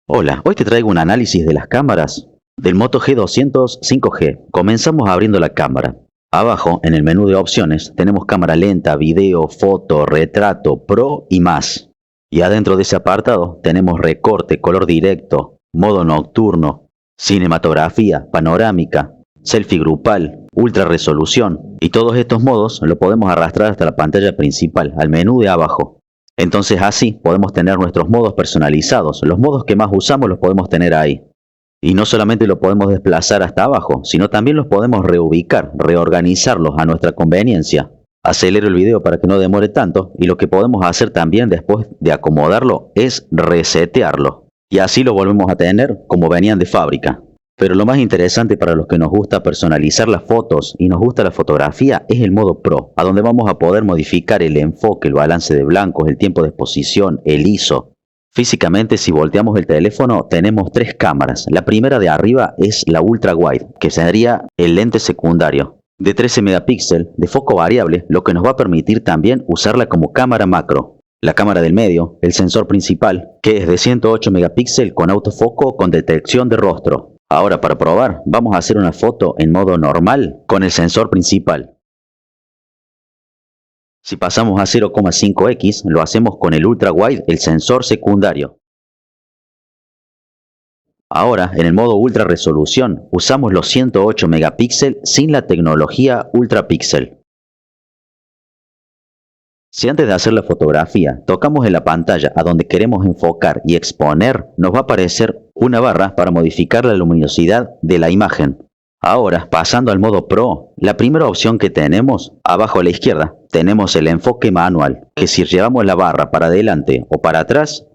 Hola, hoy te traigo un análisis de las cámaras del Moto G200 5G. Comenzamos abriendo la cámara. Abajo, en el menú de opciones, tenemos cámara lenta, video, foto, retrato, pro y más. Y adentro de ese apartado tenemos recorte, color directo, modo nocturno, cinematografía, panorámica, selfie grupal, ultra resolución. Y todos estos modos lo podemos arrastrar hasta la pantalla principal, al menú de abajo. Entonces así podemos tener nuestros modos personalizados. Los modos que más usamos los podemos tener ahí. Y no solamente lo podemos desplazar hasta abajo, sino también los podemos reubicar, reorganizarlos a nuestra conveniencia. Acelero el video para que no demore tanto y lo que podemos hacer también después de acomodarlo es resetearlo. Y así lo volvemos a tener como venían de fábrica. Pero lo más interesante para los que nos gusta personalizar las fotos y nos gusta la fotografía es el modo Pro, a donde vamos a poder modificar el enfoque, el balance de blancos, el tiempo de exposición, el ISO. Físicamente, si volteamos el teléfono, tenemos tres cámaras. La primera de arriba es la ultra wide, que sería el lente secundario, de 13 megapíxeles, de foco variable, lo que nos va a permitir también usarla como cámara macro. La cámara del medio, el sensor principal, que es de 108 megapíxeles con autofoco con detección de rostro. Ahora, para probar, vamos a hacer una foto en modo normal con el sensor principal. Si pasamos a 0,5x, lo hacemos con el ultra wide, el sensor secundario. Ahora, en el modo ultra resolución, usamos los 108 megapíxeles sin la tecnología ultra píxel. Si antes de hacer la fotografía tocamos en la pantalla a donde queremos enfocar y exponer, nos va a aparecer una barra para modificar la luminosidad de la imagen. Ahora, pasando al modo Pro, la primera opción que tenemos, abajo a la izquierda, tenemos el enfoque manual, que si llevamos la barra para adelante o para atrás,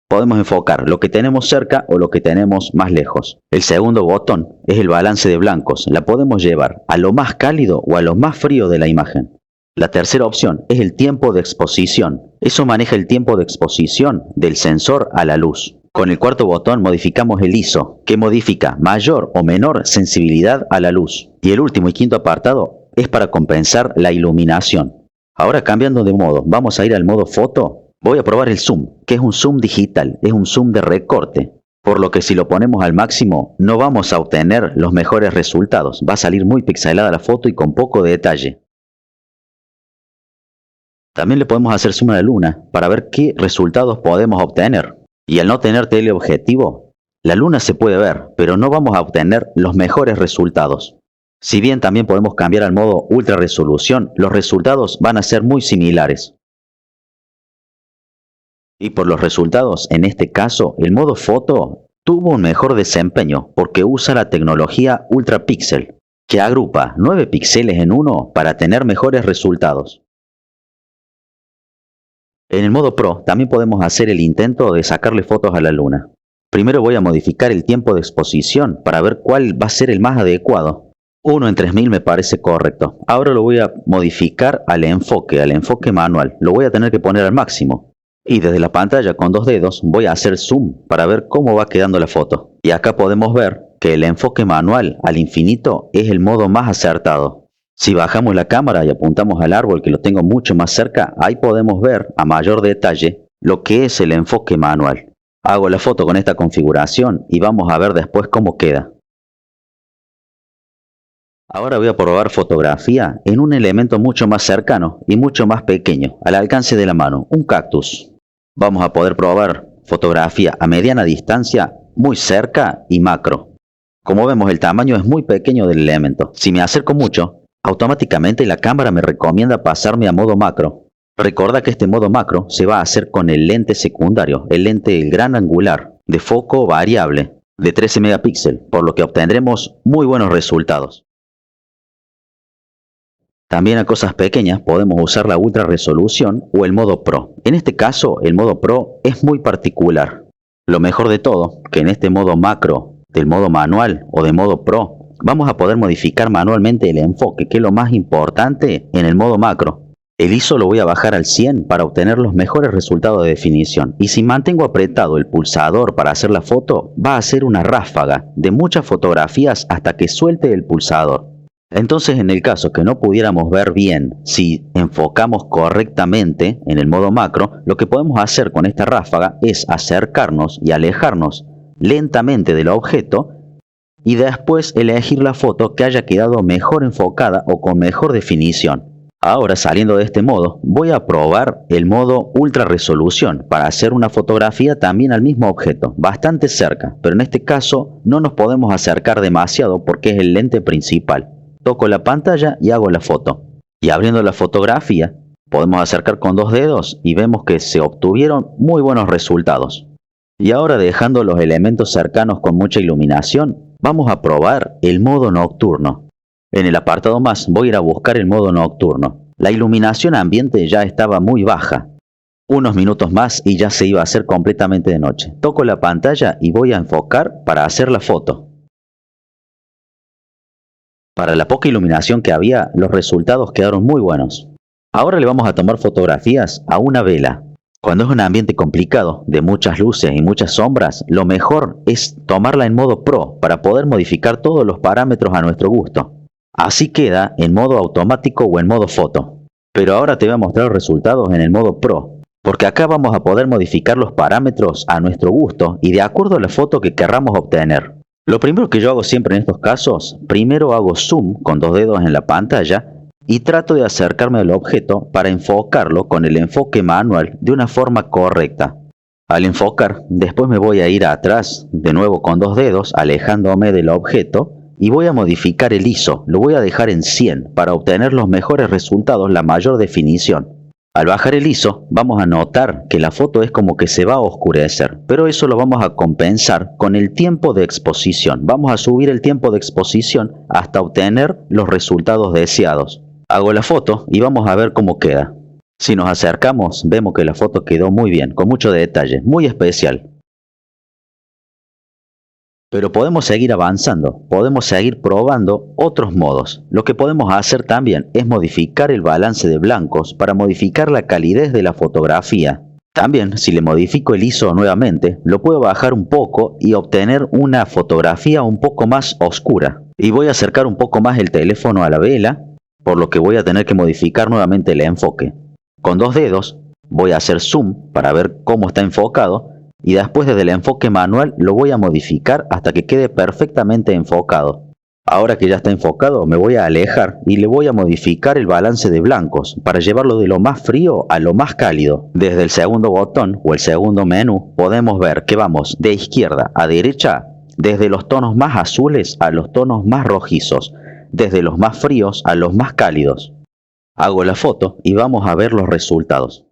podemos enfocar lo que tenemos cerca o lo que tenemos más lejos. El segundo botón es el balance de blancos, la podemos llevar a lo más cálido o a lo más frío de la imagen. La tercera opción es el tiempo de exposición. Eso maneja el tiempo de exposición del sensor a la luz. Con el cuarto botón modificamos el ISO, que modifica mayor o menor sensibilidad a la luz. Y el último y quinto apartado es para compensar la iluminación. Ahora cambiando de modo, vamos a ir al modo foto. Voy a probar el zoom, que es un zoom digital, es un zoom de recorte. Por lo que si lo ponemos al máximo, no vamos a obtener los mejores resultados. Va a salir muy pixelada la foto y con poco detalle. También le podemos hacer zoom a la luna para ver qué resultados podemos obtener. Y al no tener teleobjetivo, la luna se puede ver, pero no vamos a obtener los mejores resultados. Si bien también podemos cambiar al modo ultra resolución, los resultados van a ser muy similares. Y por los resultados, en este caso, el modo foto tuvo un mejor desempeño porque usa la tecnología ultra píxel, que agrupa 9 píxeles en uno para tener mejores resultados. En el modo Pro también podemos hacer el intento de sacarle fotos a la luna. Primero voy a modificar el tiempo de exposición para ver cuál va a ser el más adecuado. 1 en 3000 me parece correcto. Ahora lo voy a modificar al enfoque manual. Lo voy a tener que poner al máximo. Y desde la pantalla con dos dedos voy a hacer zoom para ver cómo va quedando la foto. Y acá podemos ver que el enfoque manual al infinito es el modo más acertado. Si bajamos la cámara y apuntamos al árbol que lo tengo mucho más cerca, ahí podemos ver a mayor detalle lo que es el enfoque manual. Hago la foto con esta configuración y vamos a ver después cómo queda. Ahora voy a probar fotografía en un elemento mucho más cercano y mucho más pequeño, al alcance de la mano, un cactus. Vamos a poder probar fotografía a mediana distancia, muy cerca y macro. Como vemos, el tamaño es muy pequeño del elemento. Si me acerco mucho, automáticamente la cámara me recomienda pasarme a modo macro. Recuerda que este modo macro se va a hacer con el lente secundario, el lente gran angular, de foco variable, de 13 megapíxeles, por lo que obtendremos muy buenos resultados. También a cosas pequeñas podemos usar la ultra resolución o el modo Pro. En este caso, el modo Pro es muy particular. Lo mejor de todo, que en este modo macro, del modo manual o de modo Pro, vamos a poder modificar manualmente el enfoque, que es lo más importante en el modo macro. El ISO lo voy a bajar al 100 para obtener los mejores resultados de definición. Y si mantengo apretado el pulsador para hacer la foto, va a ser una ráfaga de muchas fotografías hasta que suelte el pulsador. Entonces, en el caso que no pudiéramos ver bien si enfocamos correctamente en el modo macro, lo que podemos hacer con esta ráfaga es acercarnos y alejarnos lentamente del objeto y después elegir la foto que haya quedado mejor enfocada o con mejor definición. Ahora, saliendo de este modo, voy a probar el modo ultra resolución para hacer una fotografía también al mismo objeto, bastante cerca, pero en este caso no nos podemos acercar demasiado porque es el lente principal. Toco la pantalla y hago la foto. Y abriendo la fotografía, podemos acercar con 2 dedos y vemos que se obtuvieron muy buenos resultados. Y ahora, dejando los elementos cercanos con mucha iluminación, vamos a probar el modo nocturno. En el apartado más voy a ir a buscar el modo nocturno. La iluminación ambiente ya estaba muy baja. Unos minutos más y ya se iba a hacer completamente de noche. Toco la pantalla y voy a enfocar para hacer la foto. Para la poca iluminación que había, los resultados quedaron muy buenos. Ahora le vamos a tomar fotografías a una vela. Cuando es un ambiente complicado, de muchas luces y muchas sombras, lo mejor es tomarla en modo Pro para poder modificar todos los parámetros a nuestro gusto. Así queda en modo automático o en modo foto. Pero ahora te voy a mostrar los resultados en el modo Pro, porque acá vamos a poder modificar los parámetros a nuestro gusto y de acuerdo a la foto que querramos obtener. Lo primero que yo hago siempre en estos casos, primero hago zoom con 2 dedos en la pantalla y trato de acercarme al objeto para enfocarlo con el enfoque manual de una forma correcta. Al enfocar, después me voy a ir atrás, de nuevo con 2 dedos, alejándome del objeto, y voy a modificar el ISO, lo voy a dejar en 100 para obtener los mejores resultados, la mayor definición. Al bajar el ISO, vamos a notar que la foto es como que se va a oscurecer, pero eso lo vamos a compensar con el tiempo de exposición. Vamos a subir el tiempo de exposición hasta obtener los resultados deseados. Hago la foto y vamos a ver cómo queda. Si nos acercamos, vemos que la foto quedó muy bien, con mucho detalle, muy especial. Pero podemos seguir avanzando, podemos seguir probando otros modos. Lo que podemos hacer también es modificar el balance de blancos para modificar la calidez de la fotografía. También, si le modifico el ISO nuevamente, lo puedo bajar un poco y obtener una fotografía un poco más oscura. Y voy a acercar un poco más el teléfono a la vela, por lo que voy a tener que modificar nuevamente el enfoque. Con 2 dedos voy a hacer zoom para ver cómo está enfocado y después desde el enfoque manual lo voy a modificar hasta que quede perfectamente enfocado. Ahora que ya está enfocado me voy a alejar y le voy a modificar el balance de blancos para llevarlo de lo más frío a lo más cálido. Desde el segundo botón o el segundo menú podemos ver que vamos de izquierda a derecha desde los tonos más azules a los tonos más rojizos, desde los más fríos a los más cálidos. Hago la foto y vamos a ver los resultados.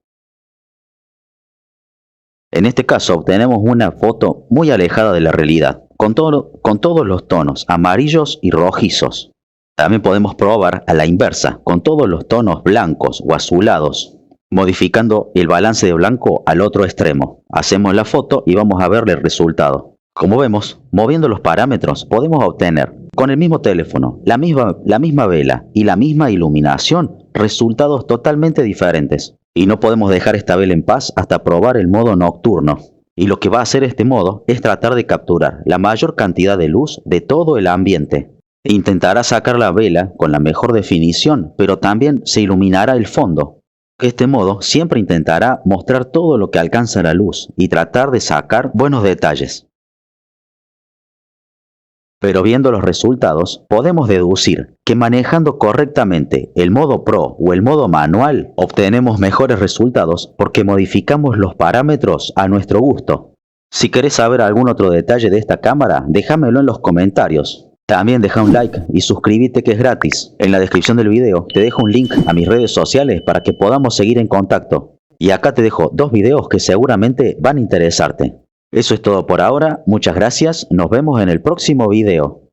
En este caso obtenemos una foto muy alejada de la realidad, con todos los tonos amarillos y rojizos. También podemos probar a la inversa, con todos los tonos blancos o azulados, modificando el balance de blanco al otro extremo. Hacemos la foto y vamos a ver el resultado. Como vemos, moviendo los parámetros podemos obtener, con el mismo teléfono, la misma vela y la misma iluminación, resultados totalmente diferentes. Y no podemos dejar esta vela en paz hasta probar el modo nocturno. Y lo que va a hacer este modo es tratar de capturar la mayor cantidad de luz de todo el ambiente. Intentará sacar la vela con la mejor definición, pero también se iluminará el fondo. Este modo siempre intentará mostrar todo lo que alcanza la luz y tratar de sacar buenos detalles. Pero viendo los resultados, podemos deducir que manejando correctamente el modo Pro o el modo manual, obtenemos mejores resultados porque modificamos los parámetros a nuestro gusto. Si querés saber algún otro detalle de esta cámara, déjamelo en los comentarios. También deja un like y suscríbete que es gratis. En la descripción del video te dejo un link a mis redes sociales para que podamos seguir en contacto. Y acá te dejo 2 videos que seguramente van a interesarte. Eso es todo por ahora, muchas gracias, nos vemos en el próximo video.